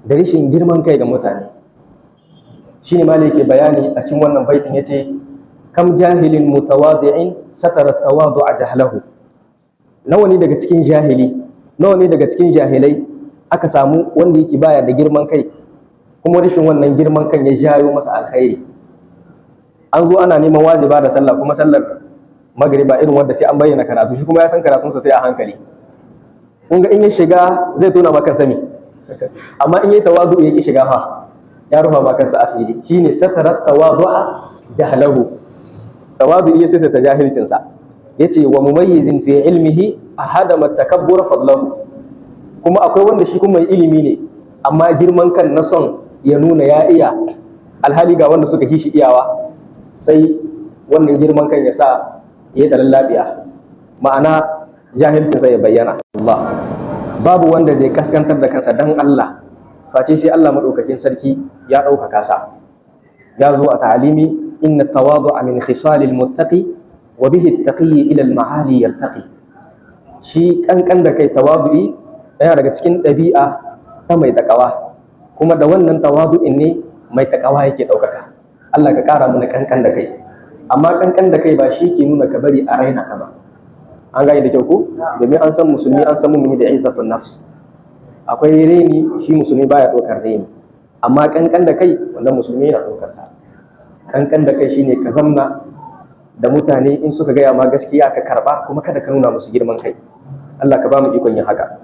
da rashin girman kai ga mutane. Shine malai yake bayani a cikin wannan baitin yace kam jahilin mutawadi'in satara tawadu'a jahlahu. Nawa ne daga cikin jahilai aka samu wanda yake baya da girman kai kuma rashin wannan girman kan ya jayo masa alkhairi. An zo ana neman wajiba da sallah kuma sallar magriba irin wanda sai an bayyana karatu, shi kuma ya san karatunsa sai a hankali. Kun ga in ya shiga zai tona maka sami, amma in yi tawadu ya ki shiga fa ya rufa maka kansa asiri. Shine satarat tawadu'a jahlahu. Tawadu iya sai ta jahilcin sa. Yace wa mumayyizin fi ilmihi ahadama takabbur fadlahu. Kuma akwai wanda shi kuma mai ilimi ne amma girman kan na son ya nuna ya iya, alhali ga wanda suka shi iyawa, sai wannan girman kan ya sa ya da lallabiya, ma'ana jahilcin sa ya bayyana. Allah babu wanda zai kaskantar da kansa dan Allah face sai Allah madaukakin sarki ya ɗaukaka sa. Ya zo a ta'alimi inna tawadu'a min khisalil muttaqi wa bihi at-taqi ila al-ma'ali yartaqi. Shi kankan da kai tawadu'i yana daga cikin ɗabi'a ta mai takawa, kuma da wannan tawadu'in ne mai takawa yake ɗaukaka. Allah ka ƙara mana kankan da kai, amma kankan da kai ba shi ke nuna ka bari a raina ka ba. An gane da kyau ko? Domin an san musulmi, an san mumini da izzatun nafs. Akwai reni, shi musulmi baya ɗaukar reni, amma kankan da kai wannan musulmi yana ɗaukar sa. Kankan da kai shine ka zamna da mutane in suka gaya ma gaskiya ka karba, kuma kada ka nuna musu girman kai. Allah ka ba mu ikon yin haka.